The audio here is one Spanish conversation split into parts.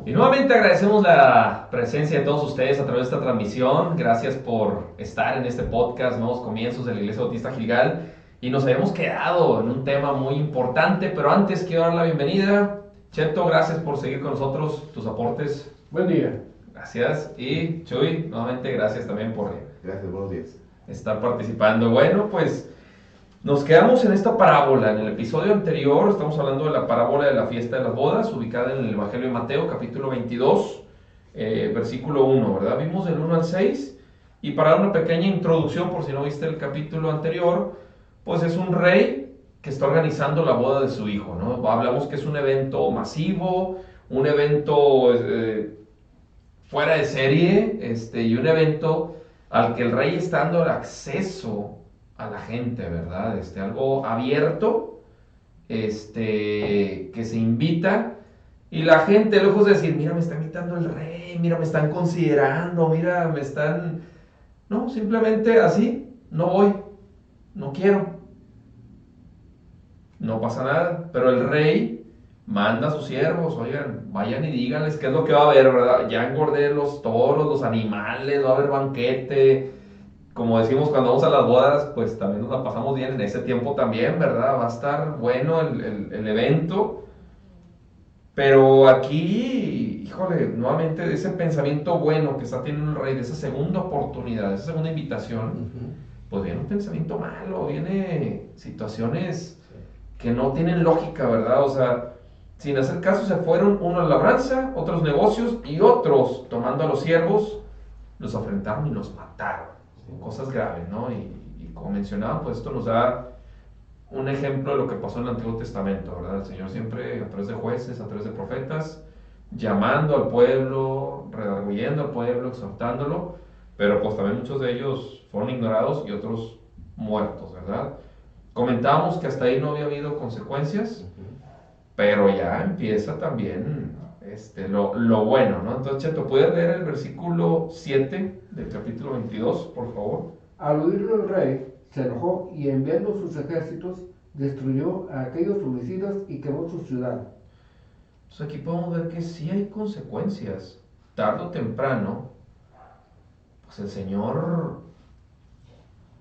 Y nuevamente agradecemos la presencia de todos ustedes a través de esta transmisión. Gracias por estar en este podcast, Nuevos Comienzos de la Iglesia Bautista Gilgal. Y nos habíamos quedado en un tema muy importante, pero antes quiero dar la bienvenida. Cheto, gracias por seguir con nosotros, tus aportes. Buen día. Gracias. Y Chuy, nuevamente gracias también por Gracias, buenos días. estar participando. Bueno, pues nos quedamos en esta parábola. En el episodio anterior estamos hablando de la parábola de la fiesta de las bodas, ubicada en el Evangelio de Mateo, capítulo 22, versículo 1, ¿verdad? Vimos del 1 al 6. Y para dar una pequeña introducción, por si no viste el capítulo anterior, pues es un rey que está organizando la boda de su hijo, ¿no? Hablamos que es un evento masivo, un evento fuera de serie, y un evento al que el rey está dando el acceso a la gente, ¿verdad? Algo abierto, que se invita, y la gente, lejos de decir, mira, me está invitando el rey, mira, me están considerando, mira, me están... No, simplemente así, no voy, no quiero, no pasa nada, pero el rey manda a sus siervos, oigan, vayan y díganles qué es lo que va a haber, ¿verdad? Ya engordé los toros, los animales, va a haber banquete. Como decimos cuando vamos a las bodas, pues también nos la pasamos bien en ese tiempo también, ¿verdad? Va a estar bueno el evento. Pero aquí, híjole, nuevamente ese pensamiento bueno que está teniendo el rey, de esa segunda oportunidad, de esa segunda invitación, pues viene un pensamiento malo, viene situaciones que no tienen lógica, ¿verdad? O sea, sin hacer caso se fueron, uno a la labranza, otros negocios y otros, tomando a los siervos, los afrentaron y los mataron. Cosas graves, ¿no? Y como mencionaba, pues esto nos da un ejemplo de lo que pasó en el Antiguo Testamento, ¿verdad? El Señor siempre, a través de jueces, a través de profetas, llamando al pueblo, redarguyendo al pueblo, exhortándolo, pero pues también muchos de ellos fueron ignorados y otros muertos, ¿verdad? Comentábamos que hasta ahí no había habido consecuencias, pero ya empieza también lo bueno, ¿no? Entonces, Cheto, ¿puedes leer el versículo 7 del capítulo 22, por favor? Al oírlo el rey se enojó y enviando sus ejércitos destruyó a aquellos homicidas y quemó su ciudad. Entonces aquí podemos ver que sí hay consecuencias. Tarde o temprano, pues el Señor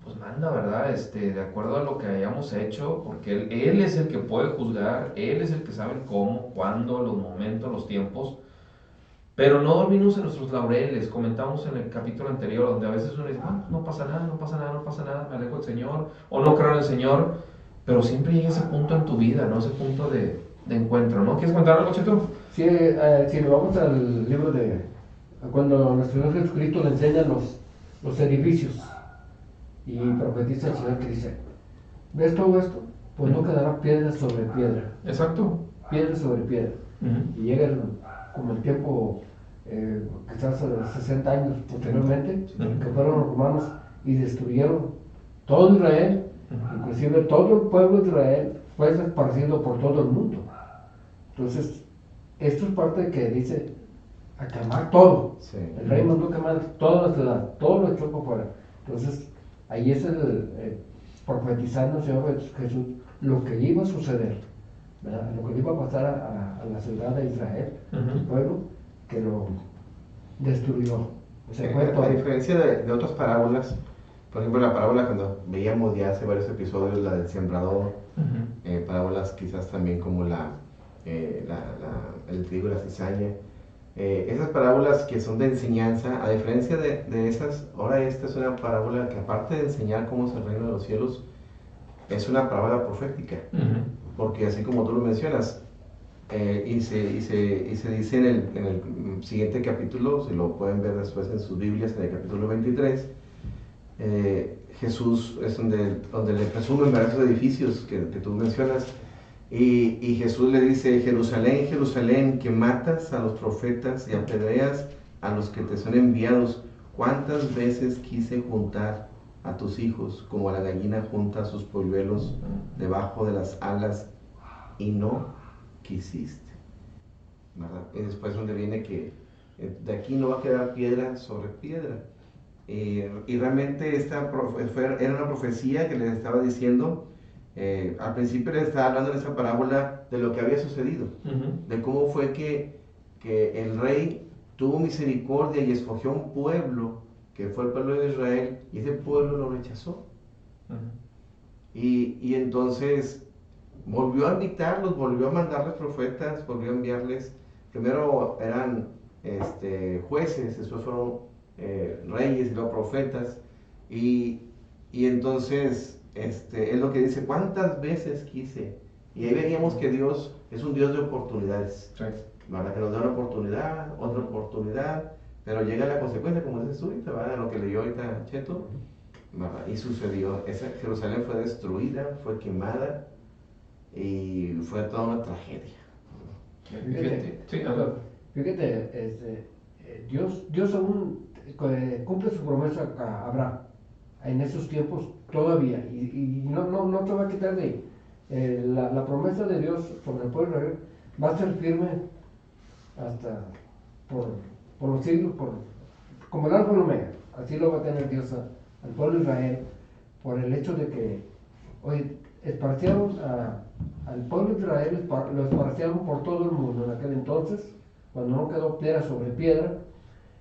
pues manda, ¿verdad? De acuerdo a lo que hayamos hecho, porque él es el que puede juzgar, Él es el que sabe el cómo, cuándo, los momentos, los tiempos. Pero no dormimos en nuestros laureles. Comentamos en el capítulo anterior, donde a veces uno dice, no pasa nada, no pasa nada, no pasa nada, me alejo del Señor, o no creo en el Señor, pero siempre llega ese punto en tu vida, ¿no? Ese punto de encuentro, ¿no? ¿Quieres contar algo, Cheto? Si nos vamos al libro de cuando nuestro Señor Jesucristo le enseña los edificios y profetiza el Señor que dice, ¿ves todo esto? Pues no quedará piedra sobre piedra. Exacto. Piedra sobre piedra. Uh-huh. Y llega como el tiempo, quizás 60 años posteriormente, que fueron los romanos y destruyeron todo Israel, inclusive todo el pueblo de Israel fue esparcido por todo el mundo. Entonces, esto es parte de que dice a quemar todo. Sí. El rey mandó quemar toda la ciudad, todo lo echó por fuera. Entonces, ahí es profetizando el Señor Jesús lo que iba a suceder, ¿verdad? Lo que iba a pasar a la ciudad de Israel, el pueblo que lo destruyó. A diferencia de otras parábolas, por ejemplo, la parábola cuando veíamos ya hace varios episodios, la del sembrador, parábolas quizás también como el trigo y la cizaña, esas parábolas que son de enseñanza, a diferencia de esas, ahora esta es una parábola que aparte de enseñar cómo es el reino de los cielos, es una parábola profética, porque así como tú lo mencionas, y se dice en el siguiente capítulo, si lo pueden ver después en sus Biblias, en el capítulo 23, Jesús es donde le presumen varios edificios que tú mencionas, y Jesús le dice, Jerusalén, Jerusalén, que matas a los profetas y apedreas a los que te son enviados, ¿cuántas veces quise juntar a tus hijos como la gallina junta a sus polluelos debajo de las alas y no quisiste? ¿Verdad? Y después donde viene que de aquí no va a quedar piedra sobre piedra. Y realmente era una profecía que les estaba diciendo. Al principio les estaba hablando en esa parábola de lo que había sucedido, de cómo fue que que el rey tuvo misericordia y escogió un pueblo, que fue el pueblo de Israel, y ese pueblo lo rechazó. Y entonces volvió a invitarlos, volvió a mandarles profetas, volvió a enviarles, primero eran jueces, después fueron reyes y luego profetas, y entonces es lo que dice, ¿cuántas veces quise? Y ahí veíamos que Dios es un Dios de oportunidades, Sí. ¿verdad? Que nos da una oportunidad, otra oportunidad, pero llega la consecuencia, como dices tú ahorita, ¿verdad? Lo que leyó ahorita Cheto, ¿verdad? Y sucedió, Jerusalén fue destruida, fue quemada, y fue toda una tragedia. Fíjate, Dios aún cumple su promesa a Abraham en esos tiempos todavía, y no te va a quitar de ahí. La promesa de Dios sobre el pueblo de Israel va a ser firme hasta por los siglos, como el alfa y el omega. Así lo va a tener Dios al pueblo de Israel, por el hecho de que hoy esparcieron al pueblo de Israel, lo esparcieron por todo el mundo en aquel entonces, cuando no quedó piedra sobre piedra,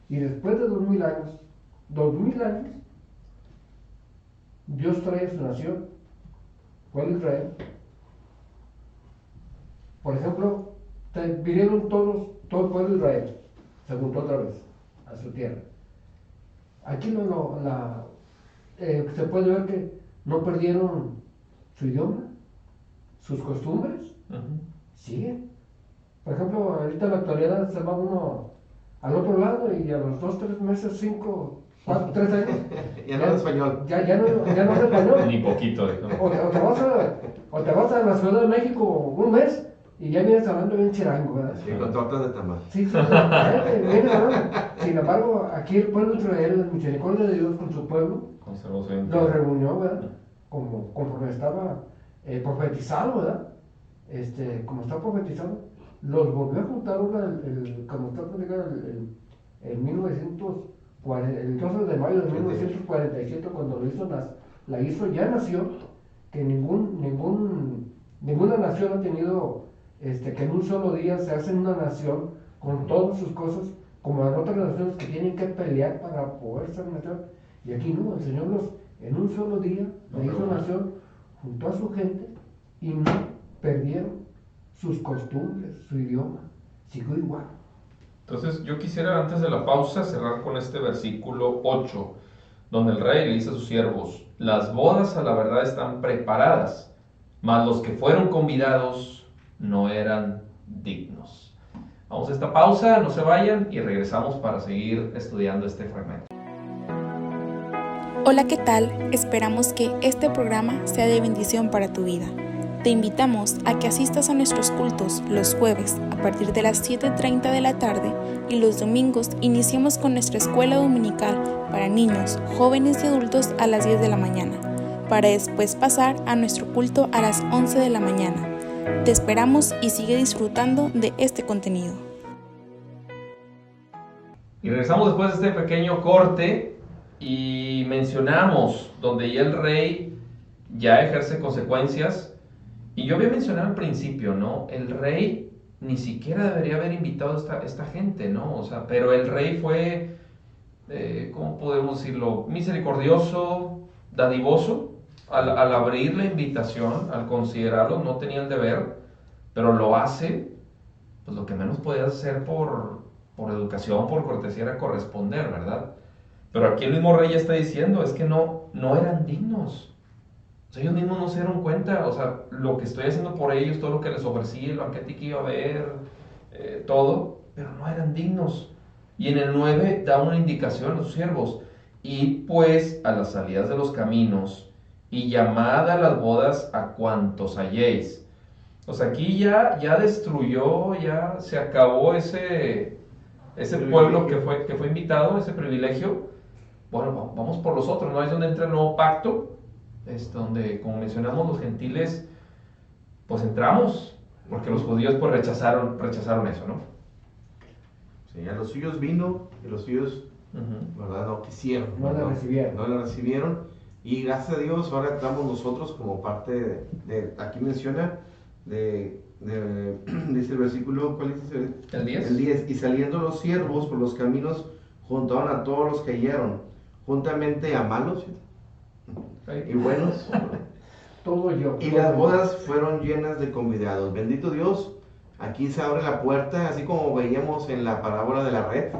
y después de 2000 años, Dios trae a su nación, pueblo de Israel. Por ejemplo, vinieron todo el pueblo de Israel, se juntó otra vez a su tierra. Aquí se puede ver que no perdieron su idioma, sus costumbres, siguen. Por ejemplo, ahorita en la actualidad se va uno al otro lado y a los 2, 3 meses, 5, 4, 3 años. Ya no es español. Ya no es español. Ni poquito, dijo. O te vas a la Ciudad de México un mes y ya vienes hablando bien chirango, ¿verdad? Sí, con tortas de tamal. Sí, vienes hablando. Sin embargo, aquí el pueblo de Israel, la misericordia de Dios con su pueblo, lo reunió, ¿verdad? Conforme estaba profetizado, ¿verdad? Como está profetizado, los volvió a juntar ahora como está profetizado el 1940, el 12 de mayo de 1947, cuando la hizo ya nación, que ninguna nación ha tenido, que en un solo día se hace una nación con todas sus cosas, como las otras naciones que tienen que pelear para poder ser nación. Y aquí no, el Señor en un solo día la hizo nación, juntó a su gente y no perdieron sus costumbres, su idioma, siguió igual. Entonces yo quisiera antes de la pausa cerrar con este versículo 8, donde el rey le dice a sus siervos, las bodas a la verdad están preparadas, mas los que fueron convidados no eran dignos. Vamos a esta pausa, no se vayan y regresamos para seguir estudiando este fragmento. Hola, ¿qué tal? Esperamos que este programa sea de bendición para tu vida. Te invitamos a que asistas a nuestros cultos los jueves a partir de las 7:30 de la tarde y los domingos iniciamos con nuestra escuela dominical para niños, jóvenes y adultos a las 10 de la mañana, para después pasar a nuestro culto a las 11 de la mañana. Te esperamos y sigue disfrutando de este contenido. Y regresamos después de este pequeño corte y mencionamos donde ya el rey ya ejerce consecuencias. Y yo había mencionado al principio, ¿no? El rey ni siquiera debería haber invitado a esta gente, ¿no? O sea, pero el rey fue, ¿cómo podemos decirlo? Misericordioso, dadivoso, al abrir la invitación, al considerarlo, no tenía el deber, pero lo hace, pues lo que menos podía hacer por educación, por cortesía era corresponder, ¿verdad? Pero aquí el mismo rey ya está diciendo, es que no eran dignos. O sea, ellos mismos no se dieron cuenta, o sea, lo que estoy haciendo por ellos, todo lo que les ofrecí, el banquete que iba a haber, todo, pero no eran dignos. Y en el 9 da una indicación a los siervos, id pues a las salidas de los caminos y llamad a las bodas a cuantos halléis. O sea, aquí ya destruyó, ya se acabó ese pueblo que fue invitado, ese privilegio. Bueno, vamos por los otros, ¿no? Es donde entra el nuevo pacto. Es donde, como mencionamos, los gentiles, pues entramos, porque los judíos pues rechazaron eso, ¿no? Sí, a los suyos vino y los suyos, ¿verdad? No quisieron. No la recibieron. No la recibieron. Y gracias a Dios ahora estamos nosotros como parte de aquí menciona, de dice el versículo, ¿cuál dice? El 10. El 10. Y saliendo los siervos por los caminos, juntaron a todos los que hallaron, juntamente a malos y buenos. Todo yo. Y las bodas fueron llenas de convidados. Bendito Dios, aquí se abre la puerta, así como veíamos en la parábola de la red,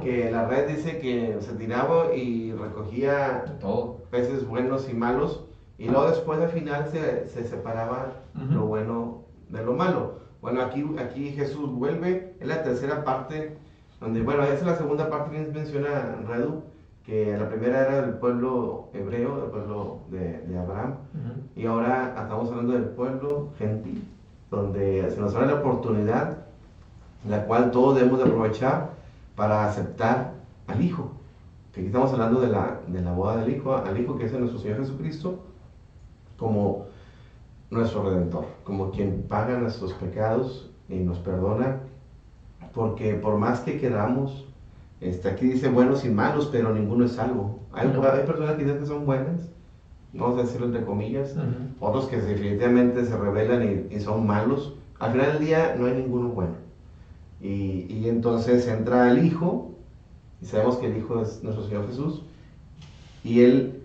que la red dice que se tiraba y recogía todo. Peces buenos y malos, y luego después al final se separaba lo bueno de lo malo. Bueno, aquí Jesús vuelve, es la tercera parte, donde, bueno, esa es la segunda parte que menciona Redu, que la primera era del pueblo hebreo, del pueblo de Abraham, y ahora estamos hablando del pueblo gentil, donde se nos da la oportunidad, la cual todos debemos de aprovechar para aceptar al Hijo. Que aquí estamos hablando de la boda del Hijo, al Hijo que es nuestro Señor Jesucristo, como nuestro Redentor, como quien paga nuestros pecados y nos perdona, porque por más que queramos, aquí dice buenos y malos, pero ninguno es salvo. Hay personas que dicen que son buenas, vamos a decirlo entre comillas, otros que definitivamente se rebelan y son malos. Al final del día no hay ninguno bueno. Y entonces entra el Hijo, y sabemos que el Hijo es nuestro Señor Jesús, y Él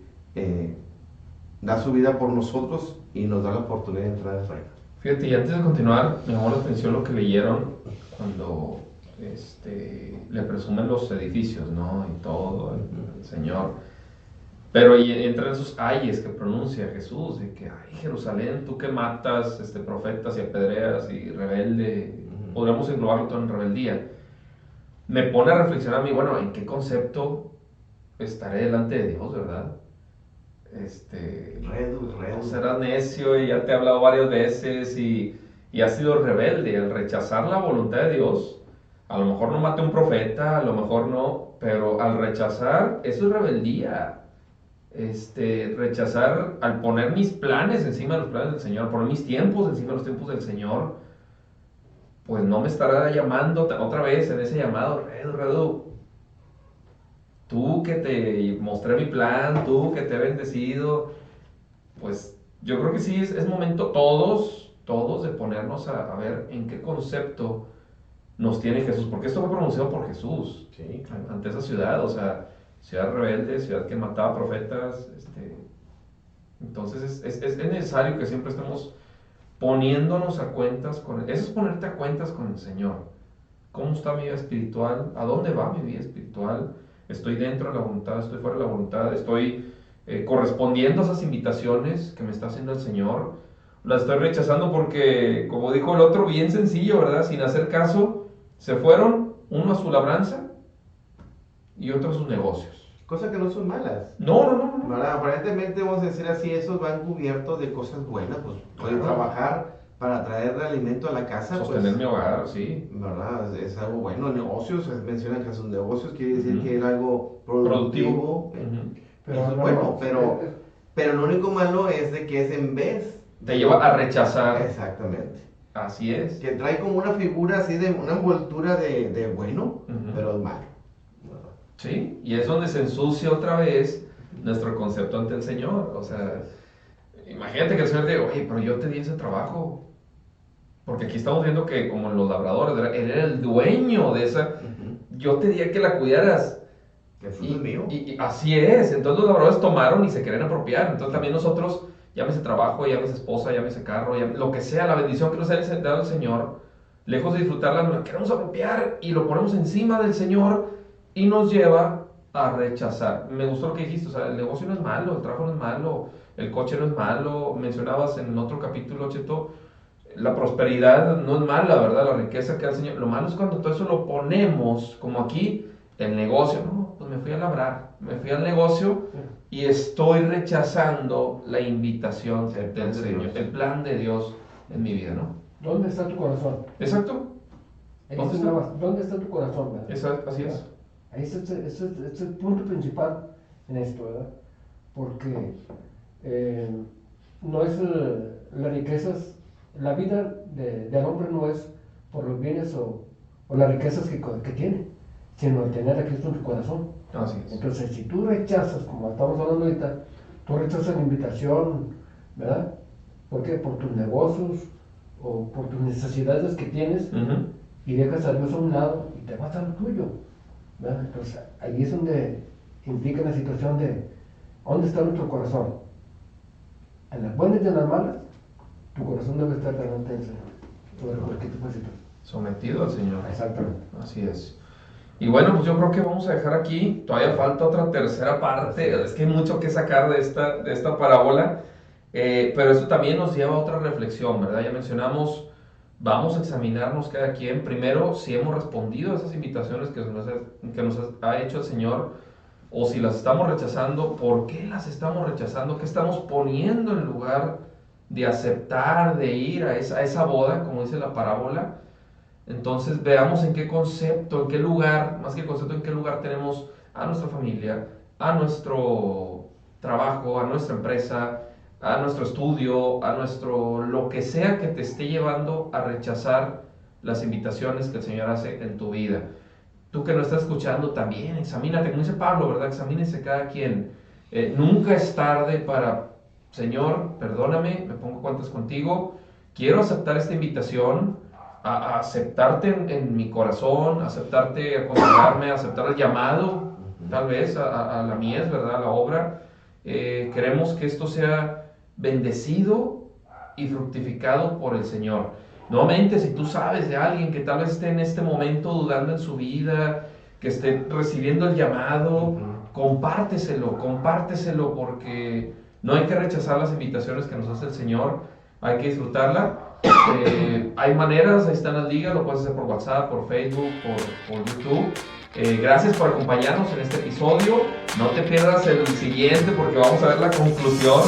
da su vida por nosotros y nos da la oportunidad de entrar al reino. Fíjate, y antes de continuar, me llamó la atención lo que leyeron cuando le presumen los edificios, ¿no? Y todo, el Señor. Pero y entran esos ayes que pronuncia Jesús, de que, ay, Jerusalén, tú que matas profetas y apedreas y rebelde, podríamos englobarlo todo en rebeldía. Me pone a reflexionar a mí, bueno, ¿en qué concepto estaré delante de Dios, verdad? No serás necio y ya te he hablado varias veces y has sido rebelde al rechazar la voluntad de Dios. A lo mejor no maté a un profeta, a lo mejor no, pero al rechazar, eso es rebeldía. Rechazar, al poner mis planes encima de los planes del Señor, poner mis tiempos encima de los tiempos del Señor, pues no me estará llamando otra vez en ese llamado, Redu, tú que te mostré mi plan, tú que te he bendecido. Pues yo creo que sí es momento todos de ponernos a ver en qué concepto nos tiene Jesús, porque esto fue pronunciado por Jesús, sí, ante esa ciudad, o sea, ciudad rebelde, ciudad que mataba profetas. Entonces es necesario que siempre estemos poniéndonos a cuentas con él. Eso es ponerte a cuentas con el Señor. ¿Cómo está mi vida espiritual? ¿A dónde va mi vida espiritual? ¿Estoy dentro de la voluntad? ¿Estoy fuera de la voluntad? ¿Estoy correspondiendo a esas invitaciones que me está haciendo el Señor? ¿Las estoy rechazando porque, como dijo el otro, bien sencillo, ¿verdad? Sin hacer caso, se fueron, uno a su labranza y otro a sus negocios. Cosas que no son malas. No. ¿Verdad? Aparentemente, vamos a decir así, esos van cubiertos de cosas buenas, pues pueden trabajar para traer alimento a la casa. Sostener pues, mi hogar, sí. ¿Verdad? Es algo bueno. Negocios, mencionan que son negocios, quiere decir que era algo productivo. Pero eso es bueno, pero lo único malo es de que es en vez. Te lleva a rechazar. Exactamente. Así es. Que trae como una figura así de una envoltura de bueno, pero es malo. Sí, y es donde se ensucia otra vez nuestro concepto ante el Señor. O sea, imagínate que el Señor te diga, oye, pero yo te di ese trabajo. Porque aquí estamos viendo que como los labradores, él era el dueño de esa. Yo te di a que la cuidaras. El fruto es mío. Y así es. Entonces los labradores tomaron y se querían apropiar. Entonces también nosotros, llámese trabajo, llámese esposa, llámese carro, lo que sea, la bendición que nos haya dado el Señor, lejos de disfrutarla, nos la queremos apropiar y lo ponemos encima del Señor y nos lleva a rechazar. Me gustó lo que dijiste, o sea, el negocio no es malo, el trabajo no es malo, el coche no es malo. Mencionabas en otro capítulo, Cheto, la prosperidad no es mala, ¿verdad? La riqueza que da el Señor. Lo malo es cuando todo eso lo ponemos, como aquí, el negocio. No, pues me fui a labrar, me fui al negocio y estoy rechazando la invitación del Señor, el plan de Dios en mi vida, ¿no? ¿Dónde está tu corazón? Exacto. ¿Dónde está tu corazón, verdad? Exacto, así es. Ahí es el punto principal en esto, ¿verdad? Porque no es las riquezas, la vida del hombre no es por los bienes o las riquezas que tiene, sino el tener a Cristo en tu corazón. Así es. Entonces, si tú rechazas, como estamos hablando ahorita, tú rechazas la invitación, ¿verdad? ¿Por qué? Por tus negocios, o por tus necesidades que tienes Ujú. y dejas a Dios a un lado y te vas a lo tuyo, ¿verdad? Entonces ahí es donde implica la situación de ¿dónde está nuestro corazón? En las buenas y en las malas, tu corazón debe estar delante del Señor. Sobre cualquier tipo de situación. Sometido al Señor. Exactamente. Así es. Y bueno, pues yo creo que vamos a dejar aquí. Todavía falta otra tercera parte. Es que hay mucho que sacar de esta parábola. Pero eso también nos lleva a otra reflexión, ¿verdad? Ya mencionamos, vamos a examinarnos cada quien. Primero, si hemos respondido a esas invitaciones que nos ha hecho el Señor, o si las estamos rechazando, ¿por qué las estamos rechazando? ¿Qué estamos poniendo en lugar de aceptar, de ir a esa boda, como dice la parábola? Entonces veamos en qué concepto, en qué lugar, más que concepto, en qué lugar tenemos a nuestra familia, a nuestro trabajo, a nuestra empresa, a nuestro estudio, a nuestro lo que sea que te esté llevando a rechazar las invitaciones que el Señor hace en tu vida. Tú que no estás escuchando también, examínate, como dice Pablo, ¿verdad? Examínense cada quien. Nunca es tarde para, Señor, perdóname, me pongo cuentas contigo, quiero aceptar esta invitación, a aceptarte en mi corazón, aceptarte, a consagrarme, a aceptar el llamado, tal vez, a la mies, ¿verdad? A la obra. Queremos que esto sea bendecido y fructificado por el Señor. Nuevamente, si tú sabes de alguien que tal vez esté en este momento dudando en su vida, que esté recibiendo el llamado, compárteselo, porque no hay que rechazar las invitaciones que nos hace el Señor, hay que disfrutarla. Hay maneras, ahí están las ligas, lo puedes hacer por WhatsApp, por Facebook, por YouTube. Gracias por acompañarnos en este episodio. No te pierdas el siguiente porque vamos a ver la conclusión.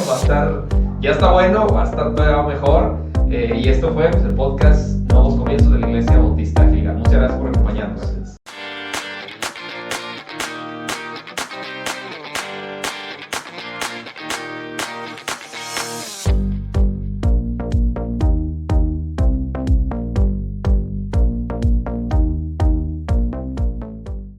Ya está bueno, va a estar todavía mejor. Y esto fue pues, el podcast Nuevos Comienzos de la Iglesia Bautista Gilgal. Muchas gracias por acompañarnos.